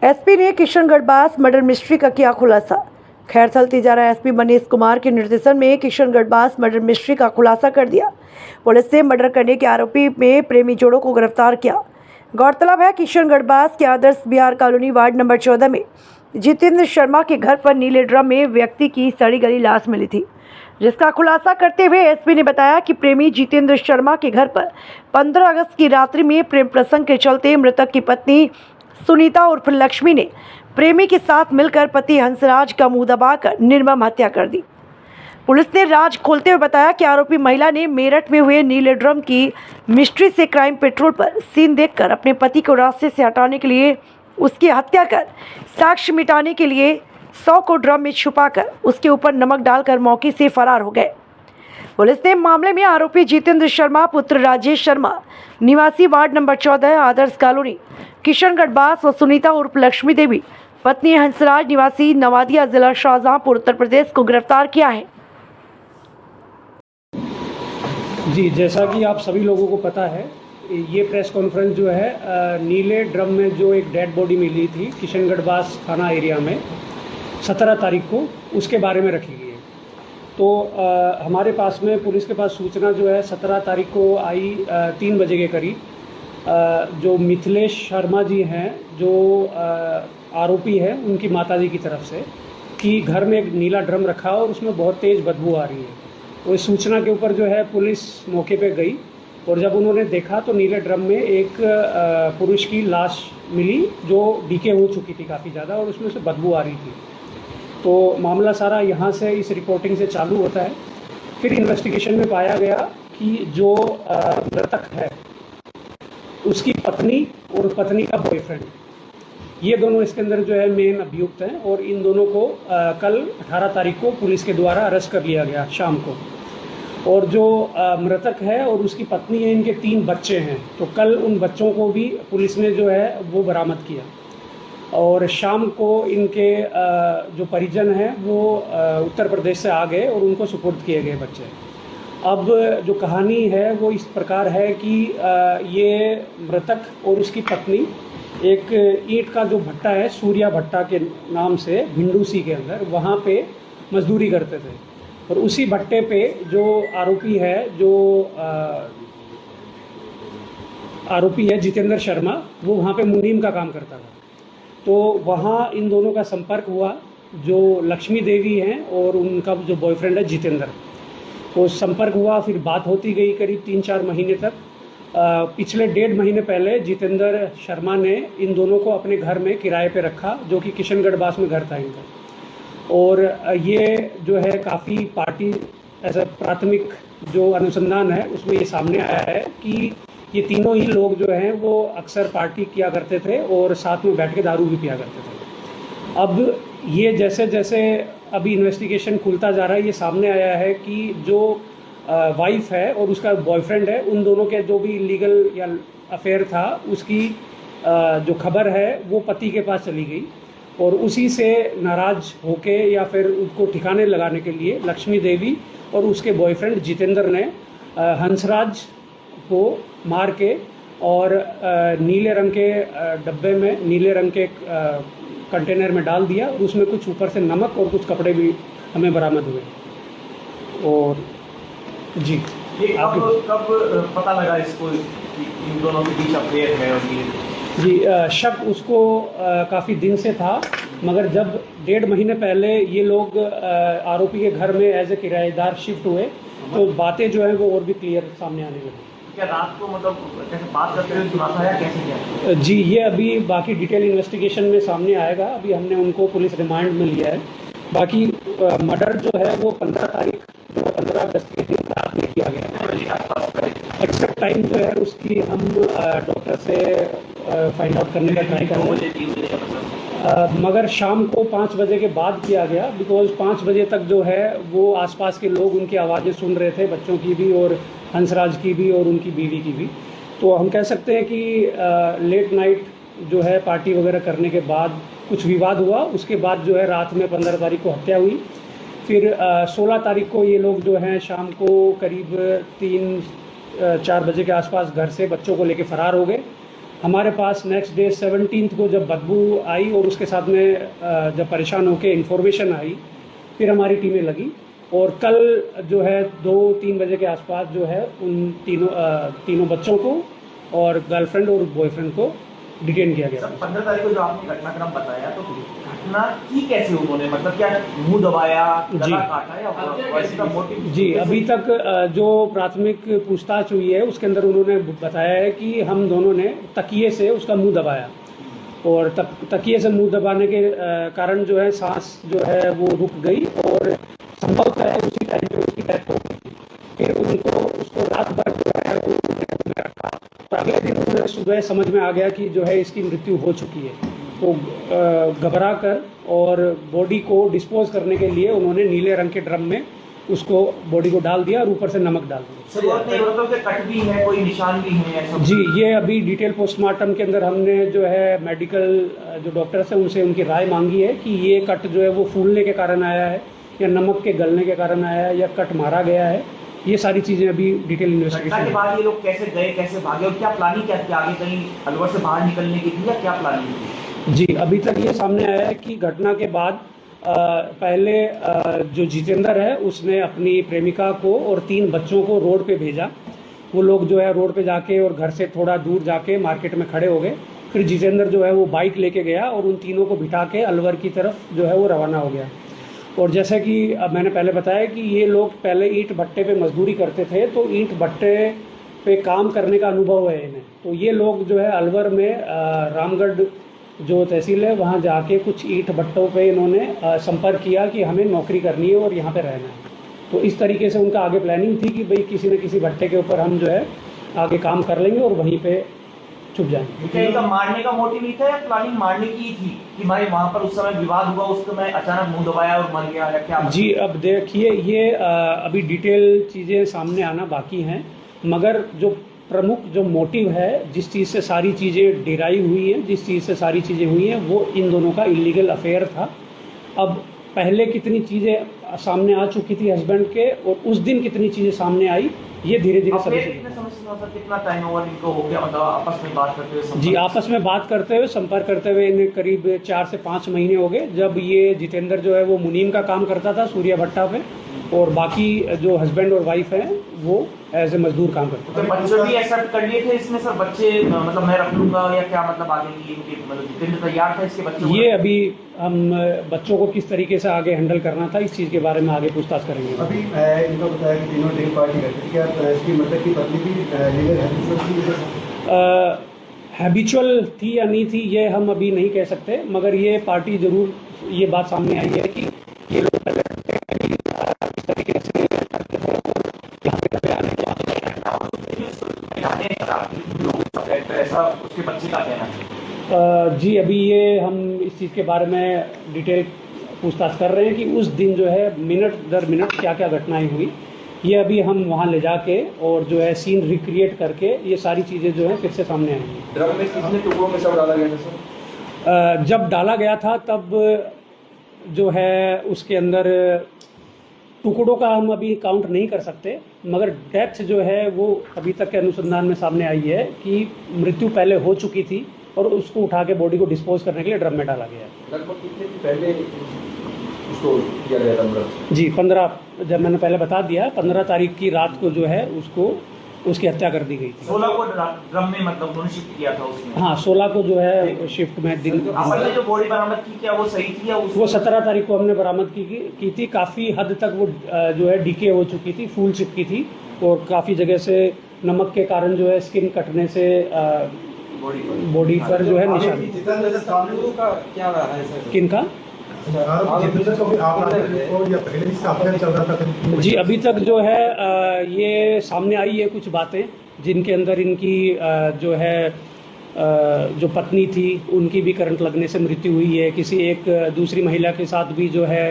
SP ने किशनगढ़ बास murder mystery का किया खुलासा। खैरथल तिजारा एसपी मनीष कुमार के निर्देशन में किशनगढ़ बास मर्डर मिस्ट्री का खुलासा कर दिया। पुलिस ने मर्डर करने के आरोपी में प्रेमी जोड़ों को गिरफ्तार किया। गौरतलब है किशनगढ़ बास के आदर्श बिहार कॉलोनी वार्ड नंबर 14 में जितेंद्र शर्मा के घर पर नीले ड्रम में व्यक्ति की सड़ी गली लाश मिली थी, जिसका खुलासा करते हुए एसपी ने बताया कि प्रेमी जितेंद्र शर्मा के घर पर 15 अगस्त की रात्रि में प्रेम प्रसंग के चलते मृतक की पत्नी सुनीता उर्फ लक्ष्मी ने प्रेमी के साथ मिलकर पति हंसराज का मुंह दबाकर निर्मम हत्या कर दी। पुलिस ने राज खोलते हुए बताया कि आरोपी महिला ने मेरठ में हुए नीले ड्रम की मिस्ट्री से क्राइम पेट्रोल पर सीन देखकर अपने पति को रास्ते से हटाने के लिए उसकी हत्या कर साक्ष्य मिटाने के लिए 100 को ड्रम में छुपाकर उसके ऊपर नमक डालकर मौके से फरार हो गए। पुलिस ने मामले में आरोपी जितेंद्र शर्मा पुत्र राजेश शर्मा निवासी वार्ड नंबर 14 आदर्श कॉलोनी किशनगढ़ बास व सुनीता उर्फ लक्ष्मी देवी पत्नी हंसराज निवासी नवादिया जिला शाहजहांपुर उत्तर प्रदेश को गिरफ्तार किया है। जी, जैसा कि आप सभी लोगों को पता है, ये प्रेस कॉन्फ्रेंस जो है नीले ड्रम में जो एक डेड बॉडी मिली थी किशनगढ़ बास थाना एरिया में 17 तारीख को, उसके बारे में रखी गई है। तो हमारे पास में पुलिस के पास सूचना जो है 17 तारीख को आई 3 बजे के करीब। जो मिथिलेश शर्मा जी हैं, जो आरोपी है, उनकी माताजी की तरफ से कि घर में एक नीला ड्रम रखा और उसमें बहुत तेज़ बदबू आ रही है। तो इस सूचना के ऊपर जो है पुलिस मौके पे गई और जब उन्होंने देखा तो नीले ड्रम में एक पुरुष की लाश मिली जो डीके हो चुकी थी काफ़ी ज़्यादा और उसमें से बदबू आ रही थी। तो मामला सारा यहाँ से इस रिपोर्टिंग से चालू होता है। फिर इन्वेस्टिगेशन में पाया गया कि जो मृतक है उसकी पत्नी और पत्नी का बॉयफ्रेंड, ये दोनों इसके अंदर जो है मेन अभियुक्त हैं और इन दोनों को कल 18 तारीख को पुलिस के द्वारा अरेस्ट कर लिया गया शाम को। और जो मृतक है और उसकी पत्नी है, इनके 3 बच्चे हैं, तो कल उन बच्चों को भी पुलिस ने जो है वो बरामद किया और शाम को इनके जो परिजन हैं वो उत्तर प्रदेश से आ गए और उनको सुपुर्द किए गए बच्चे। अब जो कहानी है वो इस प्रकार है कि ये मृतक और उसकी पत्नी एक ईंट का जो भट्टा है सूर्या भट्टा के नाम से भिंडूसी के अंदर, वहाँ पे मजदूरी करते थे और उसी भट्टे पे जो आरोपी है, आरोपी है जितेंद्र शर्मा, वो वहाँ पे मुनीम का काम करता था। तो वहाँ इन दोनों का संपर्क हुआ, जो लक्ष्मी देवी हैं और उनका जो बॉयफ्रेंड है जितेंद्र, तो संपर्क हुआ। फिर बात होती गई करीब 3-4 महीने तक। पिछले 1.5 महीने पहले जितेंद्र शर्मा ने इन दोनों को अपने घर में किराए पे रखा, जो कि किशनगढ़ बास में घर था इनका। और ये जो है काफ़ी पार्टी ऐसा प्राथमिक जो अनुसंधान है उसमें ये सामने आया है कि ये तीनों ही लोग जो हैं वो अक्सर पार्टी किया करते थे और साथ में बैठ के दारू भी पिया करते थे। अब ये जैसे जैसे अभी इन्वेस्टिगेशन खुलता जा रहा है, ये सामने आया है कि जो वाइफ है और उसका बॉयफ्रेंड है, उन दोनों के जो भी लीगल या अफेयर था उसकी जो खबर है वो पति के पास चली गई और उसी से नाराज होके या फिर उसको ठिकाने लगाने के लिए लक्ष्मी देवी और उसके बॉयफ्रेंड जितेंद्र ने हंसराज को मार के और नीले रंग के डब्बे में, नीले रंग के कंटेनर में डाल दिया और उसमें कुछ ऊपर से नमक और कुछ कपड़े भी हमें बरामद हुए। और जी, ये कब पता लगा इसको कि इन दोनों के बीच अफेयर है? और ये जी, शक उसको काफ़ी दिन से था, मगर जब 1.5 महीने पहले ये लोग आरोपी के घर में एज ए किराएदार शिफ्ट हुए तो बातें जो है वो और भी क्लियर सामने आने लगी। क्या रात को मतलब कैसे बात करते हुए सुना था या कैसे क्या? जी, ये अभी बाकी डिटेल इन्वेस्टिगेशन में सामने आएगा। अभी हमने उनको पुलिस रिमांड में लिया है। बाकी मर्डर जो है वो 15 तारीख 15 अगस्त के दिन रात में किया गया है। एक्सेक्ट टाइम जो है उसकी हम डॉक्टर से फाइंड आउट करने का ट्राई करेंगे, मगर शाम को 5 बजे के बाद किया गया, बिकॉज 5 बजे तक जो है वो आसपास के लोग उनकी आवाज़ें सुन रहे थे, बच्चों की भी और हंसराज की भी और उनकी बीवी की भी। तो हम कह सकते हैं कि लेट नाइट जो है पार्टी वगैरह करने के बाद कुछ विवाद हुआ, उसके बाद जो है रात में 15 तारीख को हत्या हुई। फिर 16 तारीख को ये लोग जो हैं शाम को करीब 3-4 बजे के आसपास घर से बच्चों को लेके फ़रार हो गए हमारे पास नेक्स्ट डे 17 को जब बदबू आई और उसके साथ में जब परेशान होकर इन्फॉर्मेशन आई, फिर हमारी टीमें लगी और कल जो है 2-3 बजे के आसपास जो है उन तीनों बच्चों को और गर्लफ्रेंड और बॉयफ्रेंड को डिटेन किया गया। सर 15 तारीख को जो आपने घटनाक्रम बताया, तो घटना की कैसे उन्होंने, मतलब क्या मुंह दबाया, गला काटा या वैसे का मोटिव? जी, अभी तक जो प्राथमिक पूछताछ हुई है उसके अंदर उन्होंने बताया है कि हम दोनों ने तकिए से उसका मुंह दबाया और तकिए से मुंह दबाने के कारण जो है सांस जो है वो रुक गई और संभवतः उसी टाइम पे उसकी डेथ हो गई। फिर उसको रात भर जो है वो रखा, तो अगले दिन उन्हें सुबह समझ में आ गया कि जो है इसकी मृत्यु हो चुकी है। तो घबरा कर और बॉडी को डिस्पोज करने के लिए उन्होंने नीले रंग के ड्रम में उसको बॉडी को डाल दिया और ऊपर से नमक डाल दिया। कट भी है, कोई निशान भी है ऐसा? जी, ये अभी डिटेल पोस्टमार्टम के अंदर हमने जो है मेडिकल जो डॉक्टर्स हैं उनसे उनकी राय मांगी है कि ये कट जो है वो फूलने के कारण आया है या नमक के गलने के कारण आया है या कट मारा गया है। ये सारी चीज़ें अभी डिटेल इन्वेस्टिगेशन के बाद ये लोग कैसे गए, कैसे भागे और क्या प्लानिंग क्या थी आगे, कहीं अलवर से बाहर निकलने की थी या क्या प्लानिंग थी? जी, अभी तक ये सामने आया है कि घटना के बाद पहले जो जितेंद्र है उसने अपनी प्रेमिका को और 3 बच्चों को रोड पे भेजा। वो लोग जो है रोड पे जाके और घर से थोड़ा दूर जाके मार्केट में खड़े हो गए। फिर जितेंद्र जो है वो बाइक लेके गया और उन तीनों को बिठा के अलवर की तरफ जो है वो रवाना हो गया। और जैसे कि अब मैंने पहले बताया कि ये लोग पहले ईंट भट्टे पे मजदूरी करते थे, तो ईंट भट्टे पे काम करने का अनुभव है इन्हें। तो ये लोग जो है अलवर में रामगढ़ जो तहसील है वहाँ जाके कुछ ईंट भट्टों पे इन्होंने संपर्क किया कि हमें नौकरी करनी है और यहाँ पे रहना है। तो इस तरीके से उनका आगे प्लानिंग थी कि भाई किसी न किसी भट्टे के ऊपर हम जो है आगे काम कर लेंगे और वहीं पे छुप जाएंगे। क्या इनका मारने का मोटिव ही था या प्लानिंग मारने की ही थी कि भाई वहाँ पर उस समय विवाद हुआ, उस समय अचानक मुंह दबाया और मर गया या क्या? जी, अब देखिए ये अभी डिटेल चीज़ें सामने आना बाकी हैं, मगर जो प्रमुख जो मोटिव है, जिस चीज़ से सारी चीज़ें डिराइव हुई हैं, जिस चीज़ से सारी चीज़ें हुई हैं, वो इन दोनों का इलीगल अफेयर था। अब पहले कितनी चीज़ें सामने आ चुकी थी हस्बैंड के और उस दिन कितनी चीज़ें सामने आई, ये धीरे धीरे सभी कितना टाइम ओवर इनको हो गया, मतलब आपस में बात करते हुए? जी, आपस में बात करते हुए, संपर्क करते हुए इन्हें करीब 4 से 5 महीने हो गए। जब ये जितेंद्र जो है वो मुनीम का काम करता था सूर्या भट्टा पे और बाकी जो हस्बैंड और वाइफ हैं वो एज ए मजदूर काम करते थे। तो बच्चे भी एक्सेप्ट कर लिए थे इसमें सर? बच्चे मतलब मैं रख लूंगा या क्या, मतलब आगे की इनकी मतलब जितेंद्र तैयार था इसके बच्चे? ये अभी हम बच्चों को किस तरीके से आगे हैंडल करना था इस चीज़ के बारे में आगे पूछताछ करेंगे। अभी इनको बताया कि तीनों ड्रिंक पार्टी करते थे, क्या इसकी मतलब की पत्नी भी लीगल हैबिचुअल थी या नहीं थी ये हम अभी नहीं कह सकते, मगर ये पार्टी जरूर ये बात सामने आई है कि ये लोग इस तरीके से ऐसा उसके बच्चे का कहना है। जी, अभी ये हम इस चीज़ के बारे में डिटेल पूछताछ कर रहे हैं कि उस दिन जो है मिनट दर मिनट क्या क्या घटनाएं हुई। ये अभी हम वहाँ ले जाके और जो है सीन रिक्रिएट करके ये सारी चीज़ें जो है फिर से सामने आएंगी। ड्रम में कितने टुकड़ों में सब डाला गया था सर? जब डाला गया था तब जो है उसके अंदर टुकड़ों का हम अभी काउंट नहीं कर सकते, मगर डेथ जो है वो अभी तक के अनुसंधान में सामने आई है कि मृत्यु पहले हो चुकी थी और उसको उठा के बॉडी को डिस्पोज करने के लिए ड्रम में डाला गया है। लगभग कितने दिन पहले उसको किया गया था मृत्यु? जी, 15, जब मैंने पहले बता दिया 15 तारीख की रात को जो है उसको उसकी हत्या कर दी गई थी। 16 को ड्रम में मतलब उन्होंने शिफ्ट किया था उसमें? हाँ, 16 को जो है शिफ्ट में दिन। आपने जो बॉडी बरामद की क्या वो सही थी या वो 17 तारीख को हमने बरामद की थी। काफ़ी हद तक वो जो है डीके हो चुकी थी, फूल चिपकी थी और काफ़ी जगह से नमक के कारण जो है स्किन कटने से बॉडी पर जो है निशान। क्या रहा है सर? किनका? जी, अभी तक जो है ये सामने आई है कुछ बातें जिनके अंदर इनकी जो है जो पत्नी थी उनकी भी करंट लगने से मृत्यु हुई है। किसी एक दूसरी महिला के साथ भी जो है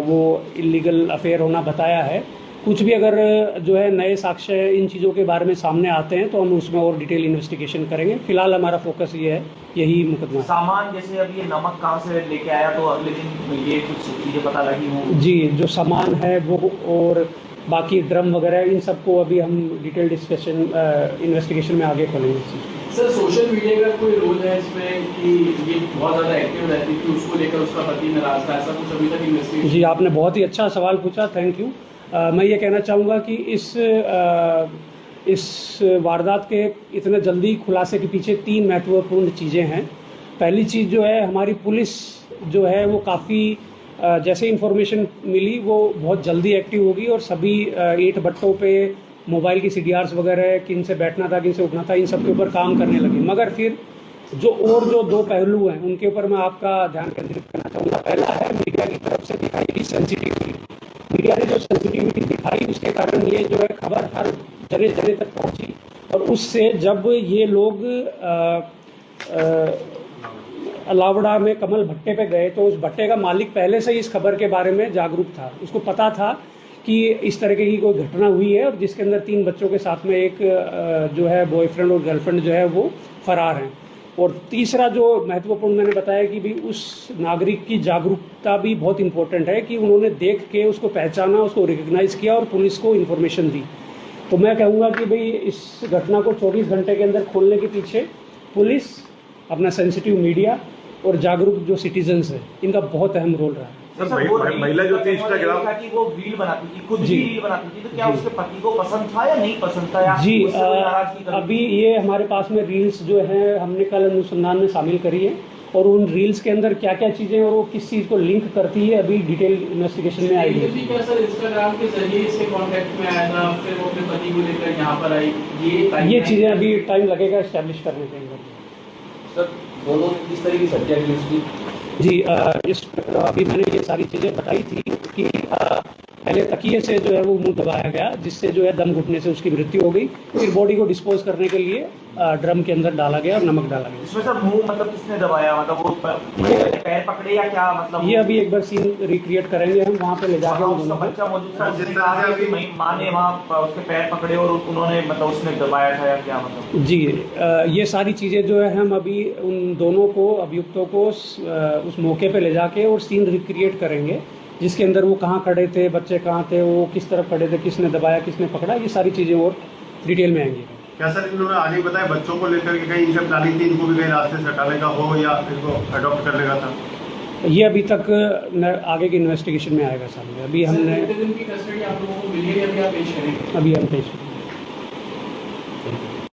वो इलीगल अफेयर होना बताया है। कुछ भी अगर जो है नए साक्ष्य इन चीज़ों के बारे में सामने आते हैं तो हम उसमें और डिटेल इन्वेस्टिगेशन करेंगे। फिलहाल हमारा फोकस ये है, यही मुकदमा। सामान जैसे अब ये नमक कहाँ से लेके आया, तो अगले दिन ये कुछ चीज़ें पता लगी हों? जी, जो सामान है वो और बाकी ड्रम वगैरह इन सबको अभी हम डिटेल डिस्कशन इन्वेस्टिगेशन में आगे खोलेंगे। सर सोशल मीडिया का कोई रोल है इसमें कि ये बहुत ज़्यादा एक्टिव रहती थी, उसको लेकर उसका पति नाराज था, ऐसा कुछ अभी तक इन्वेस्टिगेशन? जी, आपने बहुत ही अच्छा सवाल पूछा, थैंक यू। मैं ये कहना चाहूँगा कि इस वारदात के इतने जल्दी खुलासे के पीछे 3 महत्वपूर्ण चीज़ें हैं। पहली चीज़ जो है, हमारी पुलिस जो है वो काफ़ी जैसे इन्फॉर्मेशन मिली वो बहुत जल्दी एक्टिव होगी और सभी ईंट भट्टों पे मोबाइल की CDRs वगैरह, किन से बैठना था, किन से उठना था, इन सब के ऊपर काम करने लगे। मगर फिर जो 2 पहलू हैं उनके ऊपर मैं आपका ध्यान केंद्रित करना चाहूँगा। पहला है मीडिया की तरफ से दिखाई गई सेंसिटिविटी। मीडिया ने जो सेंसिटिविटी दिखाई उसके कारण ये जो है खबर हर जगह जगह तक पहुँची और उससे जब ये लोग अलावड़ा में कमल भट्टे पे गए तो उस भट्टे का मालिक पहले से ही इस खबर के बारे में जागरूक था। उसको पता था कि इस तरह की कोई घटना हुई है और जिसके अंदर 3 बच्चों के साथ में एक जो है बॉयफ्रेंड और गर्लफ्रेंड जो है वो फरार हैं। और तीसरा जो महत्वपूर्ण मैंने बताया कि भी उस नागरिक की जागरूकता भी बहुत इंपॉर्टेंट है कि उन्होंने देख के उसको पहचाना, उसको रिकग्नाइज़ किया और पुलिस को इन्फॉर्मेशन दी। तो मैं कहूँगा कि भाई इस घटना को 24 घंटे के अंदर खोलने के पीछे पुलिस, अपना सेंसिटिव मीडिया और जागरूक जो सिटीजन्स हैं, इनका बहुत अहम रोल रहा है। सर, महिला जो थी इंस्टाग्राम की वो रील बनाती थी, खुद भी रील बनाती थी, तो क्या उसके पति को पसंद था या नहीं पसंद था, या जी, उससे कोई नाराजगी था? अभी ये हमारे पास में रील्स जो हैं हमने कल अनुसंधान में शामिल करी है और उन रील्स के अंदर क्या क्या चीज़ें और वो किस चीज़ को लिंक करती है अभी डिटेल इन्वेस्टिगेशन में आएगी। क्या सर इंस्टाग्राम के जरिए इसके कांटेक्ट में आया था, फिर वो अपने पति को लेकर यहाँ पर आई, ये चीज़ें अभी टाइम लगेगा इस्टेब्लिश करने के अंदर। सर, दोनों ने किस तरीके से हत्या की उसकी? जी, अभी मैंने ये सारी चीज़ें बताई थी कि पहले तकिए से जो है वो मुंह दबाया गया, जिससे जो है दम घुटने से उसकी मृत्यु हो गई। फिर बॉडी को डिस्पोज करने के लिए ड्रम के अंदर डाला गया और नमक डाला गया। इसमें सर मुंह मतलब किसने दबाया, मतलब वो पैर पकड़े या क्या, मतलब ये अभी एक बार सीन रिक्रिएट करेंगे हम, वहाँ पे ले जाके उन दोनों को। बच्चा मौजूद था, उसने कहा कि माँ ने वहाँ उसके पैर पकड़े और उन्होंने मतलब उसने दबाया था या क्या, मतलब? जी, ये सारी चीज़ें जो है हम अभी उन दोनों को, अभियुक्तों को उस मौके पे ले जाके और सीन रिक्रिएट करेंगे, जिसके अंदर वो कहाँ खड़े थे, बच्चे कहाँ थे, वो किस तरफ खड़े थे, किसने दबाया, किसने पकड़ा, ये सारी चीज़ें और डिटेल में आएंगी। क्या सर इन्होंने आगे बताया बच्चों को लेकर के कहीं इनसे प्लानिंग थी, इनको भी कहीं रास्ते से हटाने का हो या इनको अडॉप्ट करने का था? ये अभी तक आगे की इन्वेस्टिगेशन में आएगा सामने। अभी हमने कितने दिन की कस्टडी आप लोगों को मिली है, अभी आप पेश करेंगे? अभी हम पेश करेंगे।